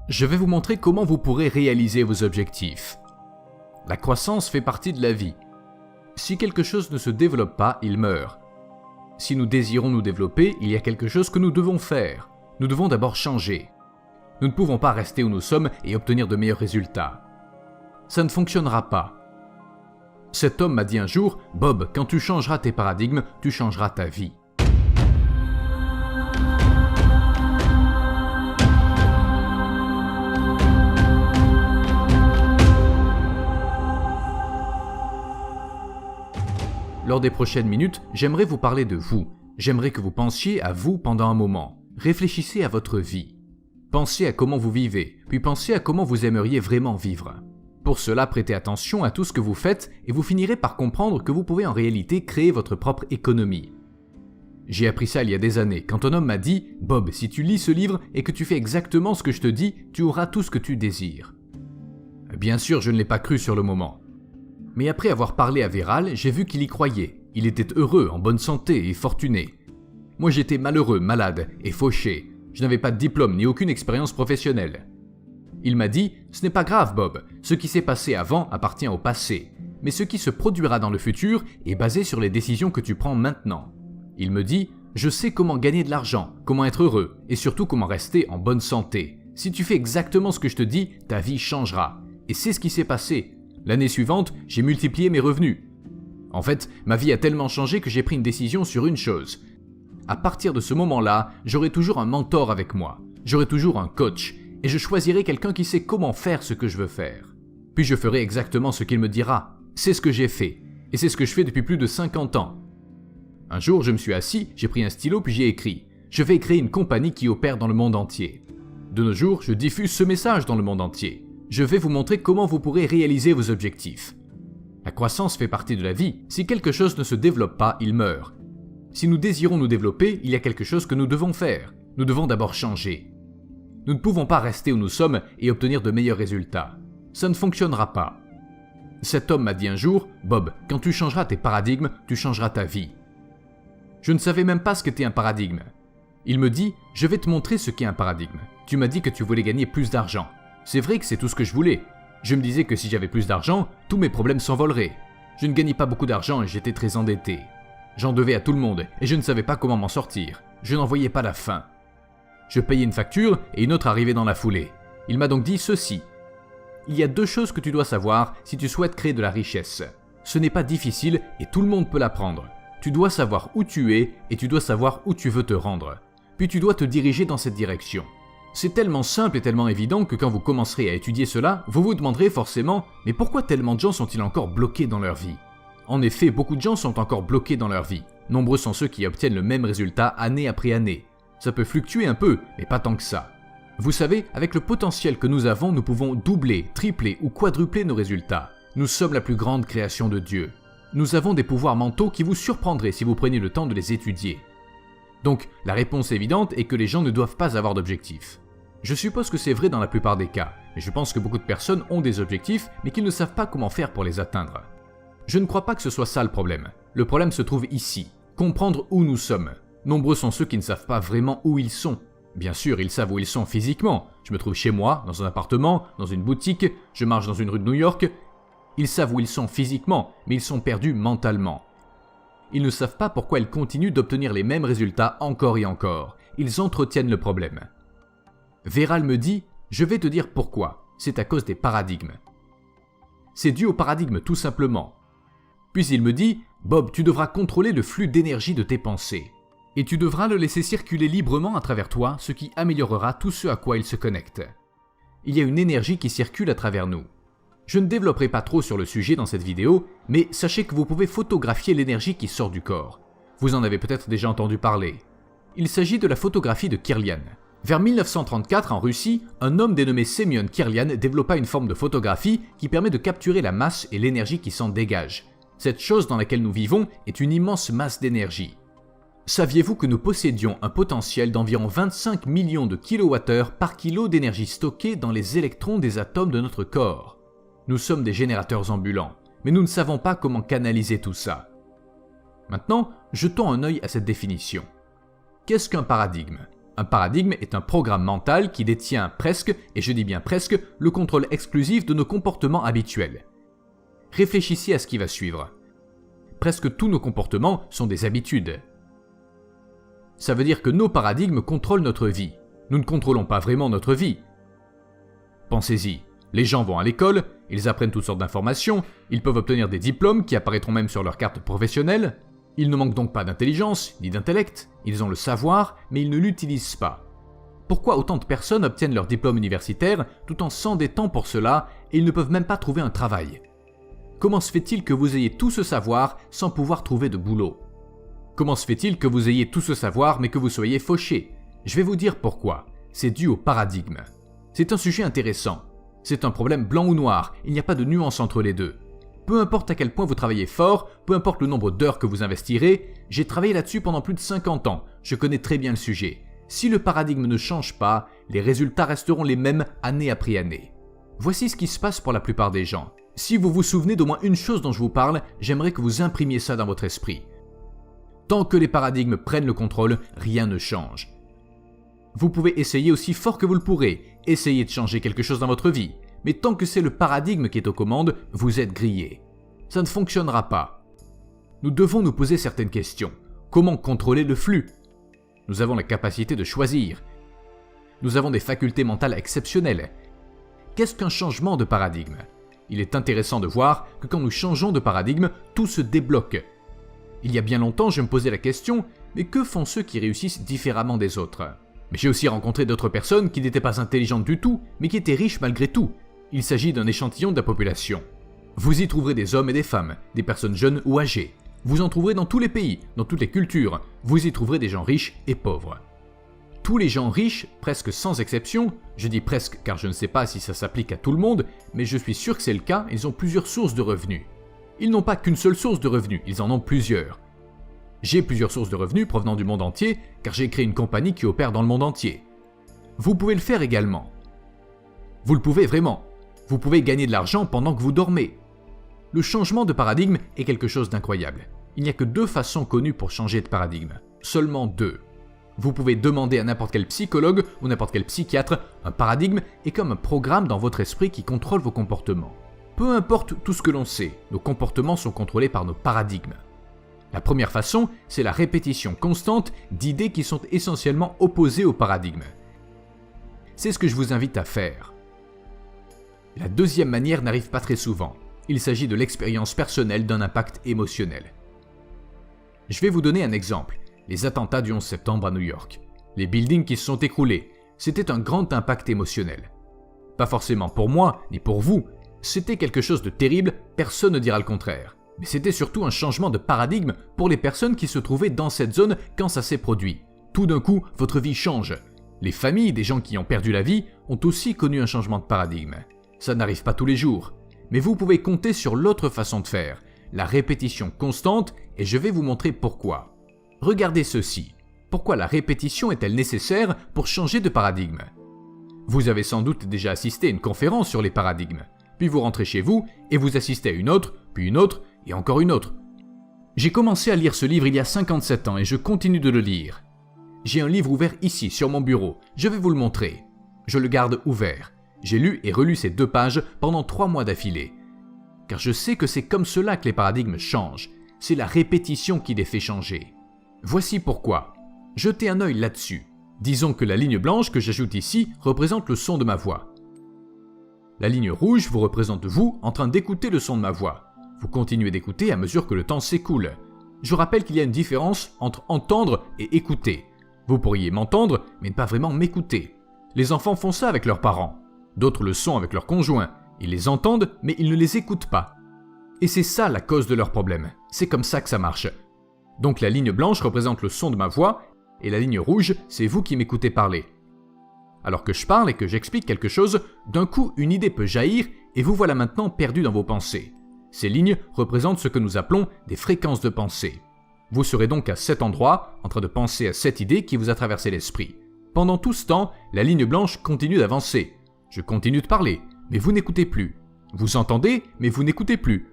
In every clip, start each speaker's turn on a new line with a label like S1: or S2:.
S1: Je vais vous montrer comment vous pourrez réaliser vos objectifs. La croissance fait partie de la vie. Si quelque chose ne se développe pas, il meurt. Si nous désirons nous développer, il y a quelque chose que nous devons faire. Nous devons d'abord changer. Nous ne pouvons pas rester où nous sommes et obtenir de meilleurs résultats. Ça ne fonctionnera pas. Cet homme m'a dit un jour, « Bob, quand tu changeras tes paradigmes, tu changeras ta vie. » Lors des prochaines minutes, j'aimerais vous parler de vous. J'aimerais que vous pensiez à vous pendant un moment. Réfléchissez à votre vie. Pensez à comment vous vivez, puis pensez à comment vous aimeriez vraiment vivre. Pour cela, prêtez attention à tout ce que vous faites et vous finirez par comprendre que vous pouvez en réalité créer votre propre économie. J'ai appris ça il y a des années, quand un homme m'a dit « Bob, si tu lis ce livre et que tu fais exactement ce que je te dis, tu auras tout ce que tu désires. » Bien sûr, je ne l'ai pas cru sur le moment. Mais après avoir parlé à Véral, j'ai vu qu'il y croyait. Il était heureux, en bonne santé et fortuné. Moi j'étais malheureux, malade et fauché. Je n'avais pas de diplôme ni aucune expérience professionnelle. Il m'a dit « Ce n'est pas grave Bob, ce qui s'est passé avant appartient au passé. Mais ce qui se produira dans le futur est basé sur les décisions que tu prends maintenant. » Il me dit « Je sais comment gagner de l'argent, comment être heureux et surtout comment rester en bonne santé. Si tu fais exactement ce que je te dis, ta vie changera. » Et c'est ce qui s'est passé. L'année suivante, j'ai multiplié mes revenus. En fait, ma vie a tellement changé que j'ai pris une décision sur une chose. À partir de ce moment-là, j'aurai toujours un mentor avec moi. J'aurai toujours un coach. Et je choisirai quelqu'un qui sait comment faire ce que je veux faire. Puis je ferai exactement ce qu'il me dira. C'est ce que j'ai fait. Et c'est ce que je fais depuis plus de 50 ans. Un jour, je me suis assis, j'ai pris un stylo puis j'ai écrit « Je vais créer une compagnie qui opère dans le monde entier. » De nos jours, je diffuse ce message dans le monde entier. Je vais vous montrer comment vous pourrez réaliser vos objectifs. La croissance fait partie de la vie. Si quelque chose ne se développe pas, il meurt. Si nous désirons nous développer, il y a quelque chose que nous devons faire. Nous devons d'abord changer. Nous ne pouvons pas rester où nous sommes et obtenir de meilleurs résultats. Ça ne fonctionnera pas. Cet homme m'a dit un jour, « Bob, quand tu changeras tes paradigmes, tu changeras ta vie. » Je ne savais même pas ce qu'était un paradigme. Il me dit, « Je vais te montrer ce qu'est un paradigme. Tu m'as dit que tu voulais gagner plus d'argent. C'est vrai que c'est tout ce que je voulais. Je me disais que si j'avais plus d'argent, tous mes problèmes s'envoleraient. Je ne gagnais pas beaucoup d'argent et j'étais très endetté. J'en devais à tout le monde et je ne savais pas comment m'en sortir. Je n'en voyais pas la fin. Je payais une facture et une autre arrivait dans la foulée. Il m'a donc dit ceci. Il y a deux choses que tu dois savoir si tu souhaites créer de la richesse. Ce n'est pas difficile et tout le monde peut l'apprendre. Tu dois savoir où tu es et tu dois savoir où tu veux te rendre. Puis tu dois te diriger dans cette direction. C'est tellement simple et tellement évident que quand vous commencerez à étudier cela, vous vous demanderez forcément « Mais pourquoi tellement de gens sont-ils encore bloqués dans leur vie ?» En effet, beaucoup de gens sont encore bloqués dans leur vie. Nombreux sont ceux qui obtiennent le même résultat année après année. Ça peut fluctuer un peu, mais pas tant que ça. Vous savez, avec le potentiel que nous avons, nous pouvons doubler, tripler ou quadrupler nos résultats. Nous sommes la plus grande création de Dieu. Nous avons des pouvoirs mentaux qui vous surprendraient si vous preniez le temps de les étudier. Donc, la réponse évidente est que les gens ne doivent pas avoir d'objectifs. Je suppose que c'est vrai dans la plupart des cas, mais je pense que beaucoup de personnes ont des objectifs, mais qu'ils ne savent pas comment faire pour les atteindre. Je ne crois pas que ce soit ça le problème. Le problème se trouve ici, comprendre où nous sommes. Nombreux sont ceux qui ne savent pas vraiment où ils sont. Bien sûr, ils savent où ils sont physiquement. Je me trouve chez moi, dans un appartement, dans une boutique, je marche dans une rue de New York. Ils savent où ils sont physiquement, mais ils sont perdus mentalement. Ils ne savent pas pourquoi ils continuent d'obtenir les mêmes résultats encore et encore. Ils entretiennent le problème. Véral me dit « Je vais te dire pourquoi. C'est à cause des paradigmes. » C'est dû au paradigme tout simplement. Puis il me dit « Bob, tu devras contrôler le flux d'énergie de tes pensées. Et tu devras le laisser circuler librement à travers toi, ce qui améliorera tout ce à quoi il se connecte. Il y a une énergie qui circule à travers nous. Je ne développerai pas trop sur le sujet dans cette vidéo, mais sachez que vous pouvez photographier l'énergie qui sort du corps. Vous en avez peut-être déjà entendu parler. Il s'agit de la photographie de Kirlian. Vers 1934, en Russie, un homme dénommé Semyon Kirlian développa une forme de photographie qui permet de capturer la masse et l'énergie qui s'en dégage. Cette chose dans laquelle nous vivons est une immense masse d'énergie. Saviez-vous que nous possédions un potentiel d'environ 25 millions de kWh par kilo d'énergie stockée dans les électrons des atomes de notre corps? Nous sommes des générateurs ambulants, mais nous ne savons pas comment canaliser tout ça. Maintenant, jetons un œil à cette définition. Qu'est-ce qu'un paradigme ? Un paradigme est un programme mental qui détient presque, et je dis bien presque, le contrôle exclusif de nos comportements habituels. Réfléchissez à ce qui va suivre. Presque tous nos comportements sont des habitudes. Ça veut dire que nos paradigmes contrôlent notre vie. Nous ne contrôlons pas vraiment notre vie. Pensez-y, les gens vont à l'école, ils apprennent toutes sortes d'informations, ils peuvent obtenir des diplômes qui apparaîtront même sur leur carte professionnelle. Ils ne manquent donc pas d'intelligence, ni d'intellect, ils ont le savoir, mais ils ne l'utilisent pas. Pourquoi autant de personnes obtiennent leur diplôme universitaire tout en s'endettant pour cela et ils ne peuvent même pas trouver un travail? Comment se fait-il que vous ayez tout ce savoir sans pouvoir trouver de boulot? Comment se fait-il que vous ayez tout ce savoir mais que vous soyez fauché? Je vais vous dire pourquoi. C'est dû au paradigme. C'est un sujet intéressant. C'est un problème blanc ou noir, il n'y a pas de nuance entre les deux. Peu importe à quel point vous travaillez fort, peu importe le nombre d'heures que vous investirez, j'ai travaillé là-dessus pendant plus de 50 ans, je connais très bien le sujet. Si le paradigme ne change pas, les résultats resteront les mêmes année après année. Voici ce qui se passe pour la plupart des gens. Si vous vous souvenez d'au moins une chose dont je vous parle, j'aimerais que vous imprimiez ça dans votre esprit. Tant que les paradigmes prennent le contrôle, rien ne change. Vous pouvez essayer aussi fort que vous le pourrez, essayer de changer quelque chose dans votre vie. Mais tant que c'est le paradigme qui est aux commandes, vous êtes grillé. Ça ne fonctionnera pas. Nous devons nous poser certaines questions. Comment contrôler le flux? Nous avons la capacité de choisir. Nous avons des facultés mentales exceptionnelles. Qu'est-ce qu'un changement de paradigme? Il est intéressant de voir que quand nous changeons de paradigme, tout se débloque. Il y a bien longtemps, je me posais la question, mais que font ceux qui réussissent différemment des autres? Mais j'ai aussi rencontré d'autres personnes qui n'étaient pas intelligentes du tout, mais qui étaient riches malgré tout. Il s'agit d'un échantillon de la population. Vous y trouverez des hommes et des femmes, des personnes jeunes ou âgées. Vous en trouverez dans tous les pays, dans toutes les cultures. Vous y trouverez des gens riches et pauvres. Tous les gens riches, presque sans exception, je dis presque car je ne sais pas si ça s'applique à tout le monde, mais je suis sûr que c'est le cas, ils ont plusieurs sources de revenus. Ils n'ont pas qu'une seule source de revenus, ils en ont plusieurs. J'ai plusieurs sources de revenus provenant du monde entier, car j'ai créé une compagnie qui opère dans le monde entier. Vous pouvez le faire également. Vous le pouvez vraiment. Vous pouvez gagner de l'argent pendant que vous dormez. Le changement de paradigme est quelque chose d'incroyable. Il n'y a que deux façons connues pour changer de paradigme. Seulement deux. Vous pouvez demander à n'importe quel psychologue ou n'importe quel psychiatre, un paradigme est comme un programme dans votre esprit qui contrôle vos comportements. Peu importe tout ce que l'on sait, nos comportements sont contrôlés par nos paradigmes. La première façon, c'est la répétition constante d'idées qui sont essentiellement opposées au paradigme. C'est ce que je vous invite à faire. La deuxième manière n'arrive pas très souvent. Il s'agit de l'expérience personnelle d'un impact émotionnel. Je vais vous donner un exemple. Les attentats du 11 septembre à New York. Les buildings qui se sont écroulés. C'était un grand impact émotionnel. Pas forcément pour moi, ni pour vous. C'était quelque chose de terrible, personne ne dira le contraire. Mais c'était surtout un changement de paradigme pour les personnes qui se trouvaient dans cette zone quand ça s'est produit. Tout d'un coup, votre vie change. Les familles des gens qui ont perdu la vie ont aussi connu un changement de paradigme. Ça n'arrive pas tous les jours. Mais vous pouvez compter sur l'autre façon de faire, la répétition constante, et je vais vous montrer pourquoi. Regardez ceci. Pourquoi la répétition est-elle nécessaire pour changer de paradigme? Vous avez sans doute déjà assisté à une conférence sur les paradigmes. Puis vous rentrez chez vous et vous assistez à une autre, puis une autre et encore une autre. J'ai commencé à lire ce livre il y a 57 ans et je continue de le lire. J'ai un livre ouvert ici sur mon bureau, je vais vous le montrer. Je le garde ouvert. J'ai lu et relu ces 2 pages pendant 3 mois d'affilée. Car je sais que c'est comme cela que les paradigmes changent. C'est la répétition qui les fait changer. Voici pourquoi. Jetez un œil là-dessus. Disons que la ligne blanche que j'ajoute ici représente le son de ma voix. La ligne rouge vous représente vous en train d'écouter le son de ma voix. Vous continuez d'écouter à mesure que le temps s'écoule. Je rappelle qu'il y a une différence entre entendre et écouter. Vous pourriez m'entendre, mais ne pas vraiment m'écouter. Les enfants font ça avec leurs parents. D'autres le sont avec leurs conjoints. Ils les entendent, mais ils ne les écoutent pas. Et c'est ça la cause de leur problème. C'est comme ça que ça marche. Donc la ligne blanche représente le son de ma voix, et la ligne rouge, c'est vous qui m'écoutez parler. Alors que je parle et que j'explique quelque chose, d'un coup une idée peut jaillir et vous voilà maintenant perdu dans vos pensées. Ces lignes représentent ce que nous appelons des fréquences de pensée. Vous serez donc à cet endroit, en train de penser à cette idée qui vous a traversé l'esprit. Pendant tout ce temps, la ligne blanche continue d'avancer. Je continue de parler, mais vous n'écoutez plus. Vous entendez, mais vous n'écoutez plus.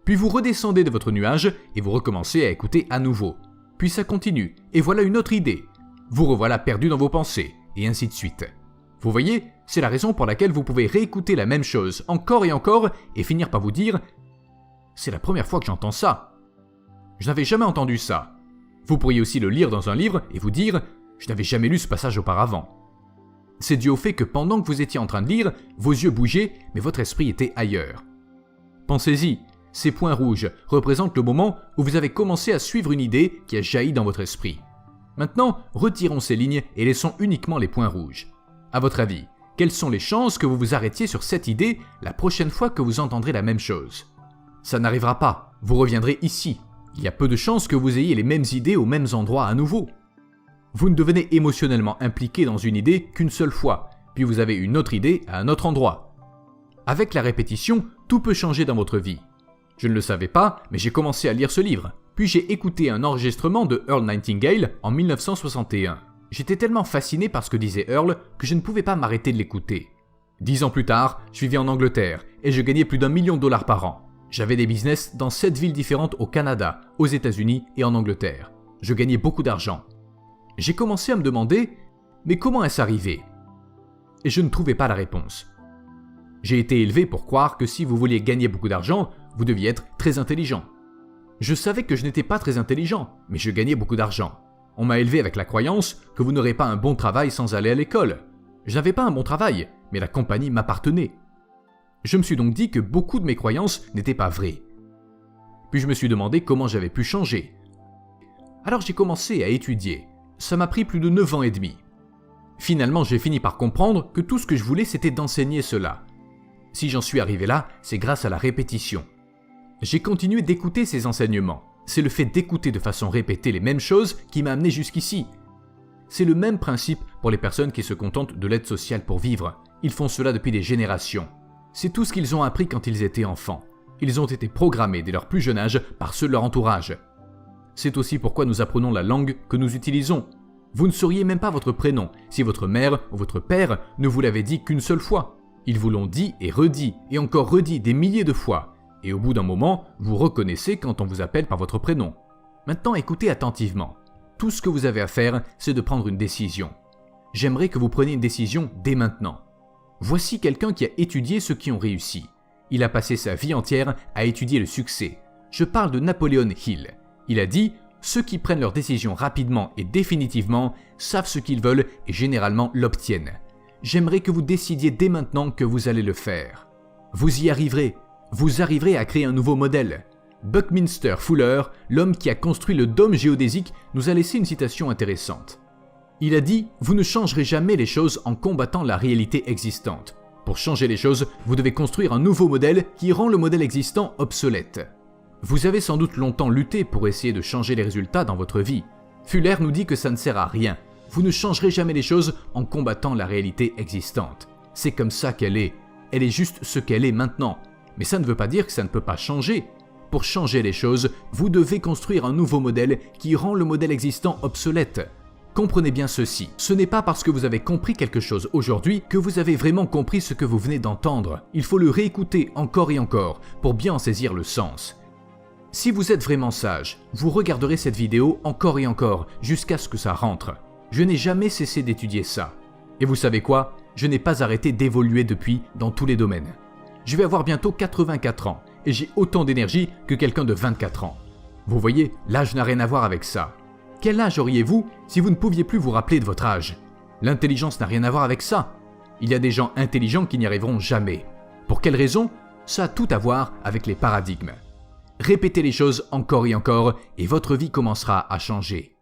S1: Puis vous redescendez de votre nuage et vous recommencez à écouter à nouveau. Puis ça continue, et voilà une autre idée. Vous revoilà perdu dans vos pensées, et ainsi de suite. Vous voyez, c'est la raison pour laquelle vous pouvez réécouter la même chose encore et finir par vous dire « C'est la première fois que j'entends ça. Je n'avais jamais entendu ça. » Vous pourriez aussi le lire dans un livre et vous dire « Je n'avais jamais lu ce passage auparavant. » C'est dû au fait que pendant que vous étiez en train de lire, vos yeux bougeaient, mais votre esprit était ailleurs. Pensez-y, ces points rouges représentent le moment où vous avez commencé à suivre une idée qui a jailli dans votre esprit. Maintenant, retirons ces lignes et laissons uniquement les points rouges. À votre avis, quelles sont les chances que vous vous arrêtiez sur cette idée la prochaine fois que vous entendrez la même chose? Ça n'arrivera pas, vous reviendrez ici. Il y a peu de chances que vous ayez les mêmes idées aux mêmes endroits à nouveau. Vous ne devenez émotionnellement impliqué dans une idée qu'une seule fois, puis vous avez une autre idée à un autre endroit. Avec la répétition, tout peut changer dans votre vie. Je ne le savais pas, mais j'ai commencé à lire ce livre. Puis j'ai écouté un enregistrement de Earl Nightingale en 1961. J'étais tellement fasciné par ce que disait Earl que je ne pouvais pas m'arrêter de l'écouter. 10 ans plus tard, je vivais en Angleterre et je gagnais plus d'1 million de dollars par an. J'avais des business dans 7 villes différentes au Canada, aux États-Unis et en Angleterre. Je gagnais beaucoup d'argent. J'ai commencé à me demander « Mais comment est-ce arrivé ?» Et je ne trouvais pas la réponse. J'ai été élevé pour croire que si vous vouliez gagner beaucoup d'argent, vous deviez être très intelligent. Je savais que je n'étais pas très intelligent, mais je gagnais beaucoup d'argent. On m'a élevé avec la croyance que vous n'aurez pas un bon travail sans aller à l'école. Je n'avais pas un bon travail, mais la compagnie m'appartenait. Je me suis donc dit que beaucoup de mes croyances n'étaient pas vraies. Puis je me suis demandé comment j'avais pu changer. Alors j'ai commencé à étudier. Ça m'a pris plus de 9 ans et demi. Finalement, j'ai fini par comprendre que tout ce que je voulais, c'était d'enseigner cela. Si j'en suis arrivé là, c'est grâce à la répétition. J'ai continué d'écouter ces enseignements. C'est le fait d'écouter de façon répétée les mêmes choses qui m'a amené jusqu'ici. C'est le même principe pour les personnes qui se contentent de l'aide sociale pour vivre. Ils font cela depuis des générations. C'est tout ce qu'ils ont appris quand ils étaient enfants. Ils ont été programmés dès leur plus jeune âge par ceux de leur entourage. C'est aussi pourquoi nous apprenons la langue que nous utilisons. Vous ne sauriez même pas votre prénom si votre mère ou votre père ne vous l'avait dit qu'une seule fois. Ils vous l'ont dit et encore redit des milliers de fois. Et au bout d'un moment, vous reconnaissez quand on vous appelle par votre prénom. Maintenant, écoutez attentivement. Tout ce que vous avez à faire, c'est de prendre une décision. J'aimerais que vous preniez une décision dès maintenant. Voici quelqu'un qui a étudié ceux qui ont réussi. Il a passé sa vie entière à étudier le succès. Je parle de Napoleon Hill. Il a dit « Ceux qui prennent leurs décisions rapidement et définitivement savent ce qu'ils veulent et généralement l'obtiennent. J'aimerais que vous décidiez dès maintenant que vous allez le faire. Vous y arriverez. Vous arriverez à créer un nouveau modèle. » Buckminster Fuller, l'homme qui a construit le dôme géodésique, nous a laissé une citation intéressante. Il a dit « Vous ne changerez jamais les choses en combattant la réalité existante. Pour changer les choses, vous devez construire un nouveau modèle qui rend le modèle existant obsolète. » Vous avez sans doute longtemps lutté pour essayer de changer les résultats dans votre vie. Fuller nous dit que ça ne sert à rien. Vous ne changerez jamais les choses en combattant la réalité existante. C'est comme ça qu'elle est. Elle est juste ce qu'elle est maintenant. Mais ça ne veut pas dire que ça ne peut pas changer. Pour changer les choses, vous devez construire un nouveau modèle qui rend le modèle existant obsolète. Comprenez bien ceci, ce n'est pas parce que vous avez compris quelque chose aujourd'hui que vous avez vraiment compris ce que vous venez d'entendre. Il faut le réécouter encore et encore pour bien en saisir le sens. Si vous êtes vraiment sage, vous regarderez cette vidéo encore et encore jusqu'à ce que ça rentre. Je n'ai jamais cessé d'étudier ça. Et vous savez quoi? Je n'ai pas arrêté d'évoluer depuis dans tous les domaines. Je vais avoir bientôt 84 ans et j'ai autant d'énergie que quelqu'un de 24 ans. Vous voyez, l'âge n'a rien à voir avec ça. Quel âge auriez-vous si vous ne pouviez plus vous rappeler de votre âge? L'intelligence n'a rien à voir avec ça. Il y a des gens intelligents qui n'y arriveront jamais. Pour quelle raison? Ça a tout à voir avec les paradigmes. Répétez les choses encore et votre vie commencera à changer.